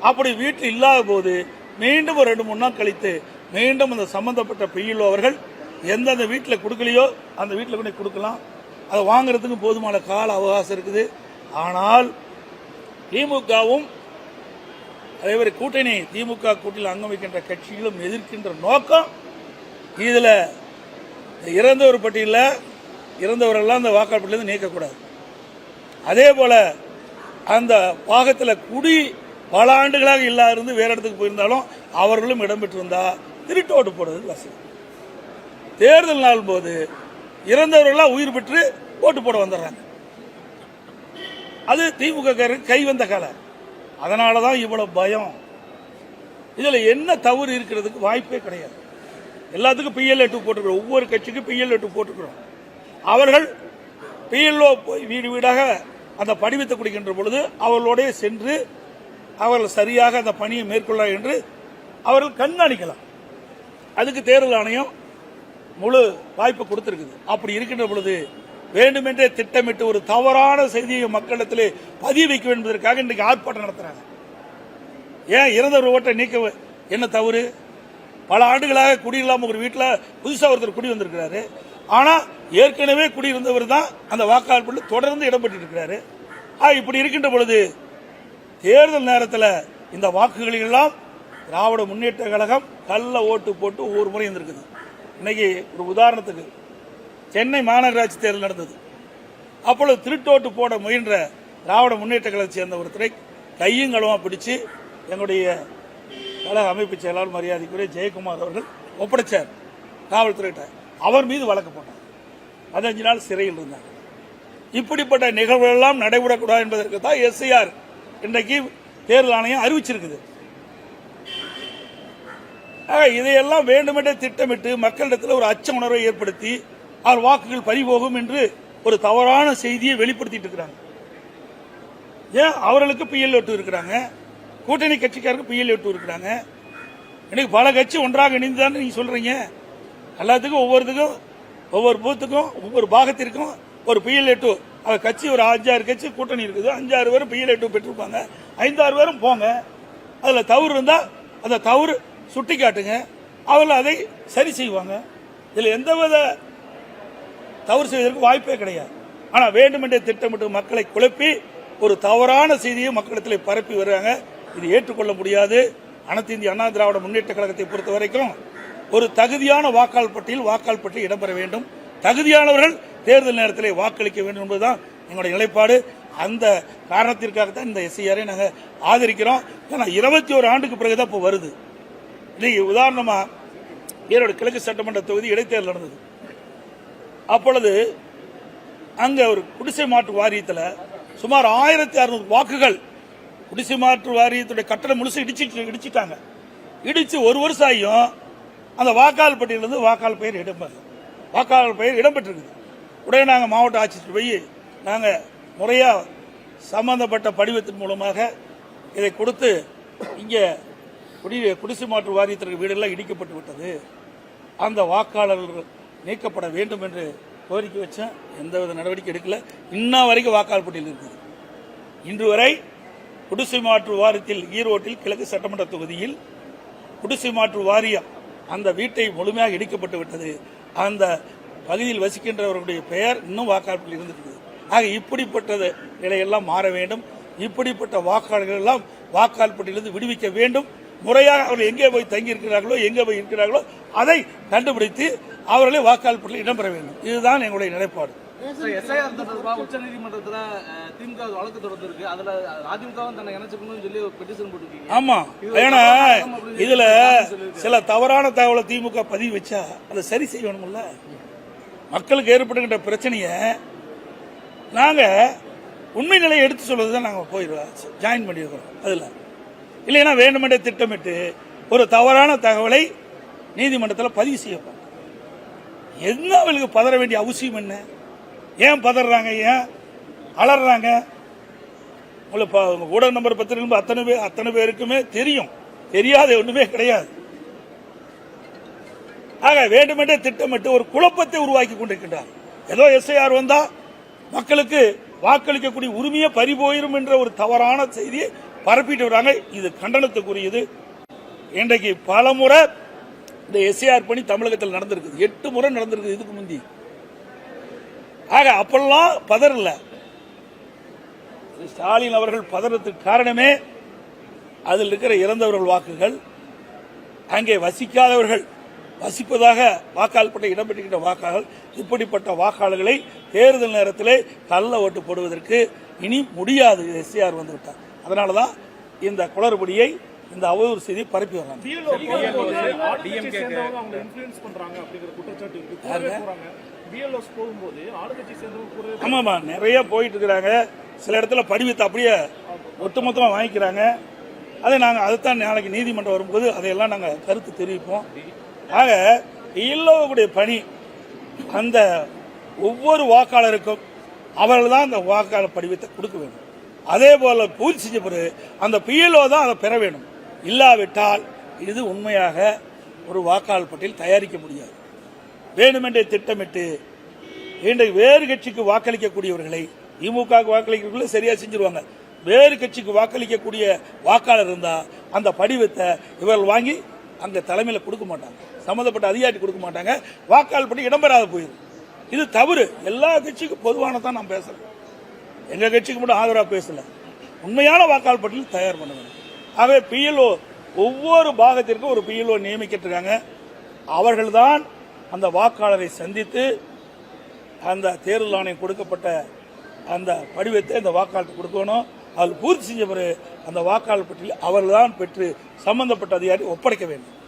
அப்படி வீட்டில் இல்லாத போது மீண்டும் ஒரு 2-3 நாள் கழித்து மீண்டும் அந்த சம்பந்தப்பட்ட பிஎல்ஓ அவர்கள் எந்தெந்த வீட்டில் கொடுக்கலையோ அந்த வீட்டில் கொண்டு கொடுக்கலாம். அதை வாங்குறதுக்கு போதுமான கால அவகாசம் இருக்குது. ஆனால் திமுகவும் அதேமாதிரி கூட்டணி திமுக கூட்டணியில் அங்கம் வைக்கின்ற கட்சிகளும் எதிர்க்கின்ற நோக்கம் இதில் இறந்தவர் பட்டியலில் இறந்தவரெல்லாம் அந்த வாக்காளர் பட்டியலிருந்து நீக்கக்கூடாது. அதே போல அந்த பாகத்தில் குடி பல ஆண்டுகளாக இல்லாத இருந்து வேற இடத்துக்கு போயிருந்தாலும் அவர்களும் இடம்பெற்றிருந்தா திருட்டு ஓட்டு போடுறது வசதி. தேர்தல் நாள் போது இறந்தவர்களாம் உயிர் பெற்று ஓட்டு போட வந்துடுறாங்க. அது திமுக கை வந்த காலம். அதனாலதான் இவ்வளவு பயம். இதுல என்ன தவறு இருக்கிறதுக்கு வாய்ப்பே கிடையாது. எல்லாத்துக்கும் PL2 போட்டுக்கிறோம். ஒவ்வொரு கட்சிக்கும் PL2 போட்டுக்கிறோம். அவர்கள் PLO போய் வீடு வீடாக அந்த படிவத்தை கொடுக்கின்ற பொழுது அவர்களோட சென்று அவர்கள் சரியாக அந்த பணியை மேற்கொள்ள என்று அவர்கள் கண்காணிக்கலாம். அதுக்கு தேர்தல் ஆணையம் முழு வாய்ப்பு கொடுத்திருக்குது. அப்படி இருக்கின்ற பொழுது வேண்டுமென்றே திட்டமிட்டு ஒரு தவறான செய்தியை மக்களிடத்திலே பதிய வைக்க வேண்டும் என்பதற்காக இன்றைக்கு ஆர்ப்பாட்டம் நடத்துறாங்க. ஏன் இறந்தவர் ஓட்டை நீக்க என்ன தவறு? பல ஆண்டுகளாக குடியில்லாம ஒரு வீட்டில் புதுசாக ஒருத்தர் குடி வந்திருக்கிறாரு. ஆனா ஏற்கனவே குடியிருந்தவர் தான் அந்த வாக்காளர் தொடர்ந்து இடம்பெற்று இருக்கிறாரு. இப்படி இருக்கின்ற பொழுது தேர்தல் நேரத்தில் இந்த வாக்குகளில் எல்லாம் திராவிட முன்னேற்ற கழகம் கள்ள ஓட்டு போட்டு ஒவ்வொரு முறை இருந்திருக்குது. இன்னைக்கு ஒரு உதாரணத்துக்கு சென்னை மாநகராட்சி தேர்தல் நடந்தது. அப்பொழுது திருட்டோட்டு போட முயன்ற திராவிட முன்னேற்ற கழகத்தை சேர்ந்த ஒருத்தரை கையும் களமா பிடிச்சு எங்களுடைய கழக அமைப்பு செயலாளர் மரியாதைக்குரிய ஜெயக்குமார் அவர்கள் ஒப்படைச்சார் காவல்துறையிட்ட. அவர் மீது வழக்கு போட்டார். 15 நாள் சிறையில் இருந்தார். இப்படிப்பட்ட நிகழ்வுகள் எல்லாம் நடைபெறக்கூடாது என்பதற்கு தான் SIR இன்றைக்கு தேர்தல் ஆணையம் அறிவிச்சிருக்குது. இதையெல்லாம் வேண்டுமென்றே திட்டமிட்டு மக்களிடத்தில் ஒரு அச்ச உணர்வை ஏற்படுத்தி அவர் வாக்குகள் பறிபோகும் என்று ஒரு தவறான செய்தியை வெளிப்படுத்திட்டு இருக்கிறாங்க. ஏன் அவர்களுக்கு PL2 இருக்கிறாங்க, கூட்டணி கட்சிக்காருக்கு PL2 இருக்கிறாங்க. இன்னைக்கு பல கட்சி ஒன்றாக இணைந்துதான் நீங்க சொல்றீங்க. எல்லாத்துக்கும் ஒவ்வொருத்துக்கும் ஒவ்வொரு பூத்துக்கும் ஒவ்வொரு பாகத்திற்கும் ஒரு PL2 கட்சி ஒரு 5-6 கட்சி கூட்டணி இருக்குது. 5-6 பேரும் PL2 பெற்றிருப்பாங்க. 5-6 பேரும் போங்க. அதுல தவறு இருந்தா அந்த தவறு சுட்டி காட்டுங்க. அவர்கள் அதை சரி செய்வாங்க. இதுல எந்தவித தவறு செய்வதற்கு வாய்ப்பே கிடையாது. ஆனா வேண்டுமென்றே திட்டமிட்டு மக்களை குழப்பி ஒரு தவறான செய்தியை மக்களிடத்தில் பரப்பி வருவாங்க. இது ஏற்றுக்கொள்ள முடியாது. அனைத்து இந்திய அண்ணா திராவிட முன்னேற்ற கழகத்தை பொறுத்த வரைக்கும் ஒரு தகுதியான வாக்காளர் பட்டியல் இடம்பெற வேண்டும். தகுதியானவர்கள் தேர்தல் நேரத்தில் வாக்களிக்க வேண்டும் என்பதுதான் எங்களுடைய நிலைப்பாடு. அந்த காரணத்திற்காகத்தான் இந்த SIR நாங்கள் ஆதரிக்கிறோம். ஏன்னா 21 ஆண்டுக்கு பிறகுதான் இப்போ வருது. இன்னைக்கு உதாரணமா ஈரோடு கிழக்கு சட்டமன்ற தொகுதி இடைத்தேர்தல் நடந்தது. அப்பொழுது அங்க ஒரு குடிசை மாற்று வாரியத்தில் சுமார் 1600 வாக்குகள் குடிசை மாற்று வாரியத்துடைய கட்டணம் முழுசு இடிச்சிட்டாங்க. இடிச்சு ஒரு வருஷம் ஆகியும் அந்த வாக்காளர் பட்டியலிருந்து வாக்காளர் பெயர் இடம்பெற்றிருக்குது. உடனே நாங்கள் மாவட்ட ஆட்சியர் போய் நாங்கள் முறையாக சம்பந்தப்பட்ட படிவத்தின் மூலமாக இதை கொடுத்து இங்கே குடிசை மாற்று வாரியத்திற்கு வீடெல்லாம் இடிக்கப்பட்டு விட்டது, அந்த வாக்காளர்கள் நீக்கப்பட வேண்டும் என்று கோரிக்கை வச்சேன். எந்தவித நடவடிக்கை எடுக்கல. இன்ன வரைக்கும் வாக்காளர் பட்டியல் இருக்குது. இன்று வரை குடிசை மாற்று வாரியத்தில் ஈரோட்டில் கிழக்கு சட்டமன்ற தொகுதியில் குடிசை மாற்று வாரியம் அந்த வீட்டை முழுமையாக இடிக்கப்பட்டு விட்டது. அந்த பகுதியில் வசிக்கின்றவர்களுடைய பெயர் இன்னும் வாக்காளர் பட்டியல் இருந்திருக்குது. ஆக இப்படிப்பட்ட நிலையெல்லாம் மாற வேண்டும். இப்படிப்பட்ட வாக்காளர்கள் எல்லாம் வாக்காளர் பட்டியலிருந்து விடுவிக்க வேண்டும். முறையாக அவர்கள் எங்கே போய் தங்கி இருக்கிறார்களோ எங்கே போய் இருக்கிறார்களோ அதை கண்டுபிடித்து அவர்களே வாக்காளர் பட்டியலில் இடம்பெற வேண்டும். இதுதான் எங்களுடைய நிலைப்பாடு. உச்ச நீதிமன்றத்தில் திமுக வழக்கு தொடர்ந்து இருக்கு. அதுல அதிமுகவும் தன்னை இணைச்சுக்கணும்னு சொல்லி பெட்டிஷன் போட்டுருக்கீங்க. ஆமா, ஏன்னா இதுல சில தவறான தகவலை திமுக பதிவு வச்சா அதை சரி செய்யணும்ல. மக்களுக்கு ஏற்படுகின்ற பிரச்சனைய நாங்க உண்மை நிலையை எடுத்து சொல்றதுதான் நாங்க போயிடுவோம் ஜாயின் பண்ணிருக்கிறோம். அதுல இல்லைன்னா வேண்டுமென்றே திட்டமிட்டு ஒரு தவறான தகவலை நீதிமன்றத்தில் பதிவு செய்யப்படும். என்ன அவங்களுக்கு பதற வேண்டிய அவசியம் என்ன? ஏன் பதறாங்க? ஏன் அலறாங்க? ஊடக நம்பர் பத்திரிகை அத்தனை பேருக்குமே தெரியும். தெரியாத ஒண்ணுமே கிடையாது. ஆக வேண்டுமென்றே திட்டமிட்டு ஒரு குழப்பத்தை உருவாக்கி கொண்டிருக்கின்றார். ஏதோ SIR வந்தா மக்களுக்கு வாக்களிக்கக்கூடிய உரிமையை பறிபோயிரும் என்ற ஒரு தவறான செய்தியை பரப்பிட்டு வராங்க. இது கண்டனத்துக்குரியது. இன்றைக்கு பல முறை இந்த எஸ்ஏஆர் பணி தமிழகத்தில் நடந்திருக்குது. 8 முறை நடந்திருக்குது இதுக்கு முந்தி. ஆக அப்பெல்லாம் பதறல. ஸ்டாலின் அவர்கள் பதறதுக்கு காரணமே அதில் இருக்கிற இறந்தவர்கள் வாக்குகள், அங்கே வசிக்காதவர்கள் வசிப்பதாக வாக்காளர்பட்ட இடம்பெற்றுகின்ற வாக்காளர்கள், இப்படிப்பட்ட வாக்காளர்களை தேர்தல் நேரத்திலே கள்ள ஓட்டு போடுவதற்கு இனி முடியாது. எஸ்ஏஆர் வந்துவிட்டார். அதனாலதான் இந்த குளறுபடியை, இந்த அவதூறு செய்தி பரப்பி வர்றாங்க. ஆமாமா, நிறைய போயிட்டு இருக்கிறாங்க. சில இடத்துல படிவத்தை அப்படியே ஒட்டுமொத்தமா வாங்கிக்கிறாங்க. அதை நாங்கள் அதைத்தான் நாளைக்கு நீதிமன்றம் வரும்போது அதையெல்லாம் நாங்கள் கருத்து தெரிவிப்போம். ஆக இல்லவுடைய பணி அந்த ஒவ்வொரு வாக்காளருக்கும் அவர்கள் தான் அந்த வாக்காளர் படிவத்தை கொடுக்க வேண்டும். அதே போல பூர்த்தி செஞ்ச பிறகு அந்த பிஎல்ஓ தான் அதை பெற வேண்டும். இல்லாவிட்டால் இது உண்மையாக ஒரு வாக்காளர் பட்டியல் தயாரிக்க முடியாது. வேண்டுமென்றே திட்டமிட்டு இன்றைக்கு வேறு கட்சிக்கு வாக்களிக்கக்கூடியவர்களை திமுக வாக்களிக்கிறவங்கள சரியா செஞ்சிருவாங்க. வேறு கட்சிக்கு வாக்களிக்கக்கூடிய வாக்காளர் இருந்தா அந்த படிவத்தை இவர்கள் வாங்கி அங்க தலைமையில கொடுக்க மாட்டாங்க, சம்பந்தப்பட்ட அதிகாரி கொடுக்க மாட்டாங்க, வாக்காளர் பட்டி இடம்பெறாத போயிடும். இது தவறு. எல்லா கட்சிக்கும் பொதுவானதான் நான் பேசுறேன். எங்க கட்சிக்கு மட்டும் ஆதரவா பேசல. உண்மையான வாக்காளர் பட்டியல் தயார் பண்ண வேண்டும். ஆகவே பிஎல்ஓ ஒவ்வொரு பாகத்திற்கும் ஒரு பிஎல்ஓ நியமிக்கிட்டு அவர்கள்தான் அந்த வாக்காளரை சந்தித்து அந்த தேர்தல் ஆணையம் கொடுக்கப்பட்ட அந்த படிவத்தை அந்த வாக்காளருக்கு கொடுக்கணும். அதில் பூர்த்தி செஞ்ச பிறகு அந்த வாக்காளர் பட்டியல் அவர்கள்தான் பெற்று சம்பந்தப்பட்ட அதிகாரி ஒப்படைக்க வேண்டும்.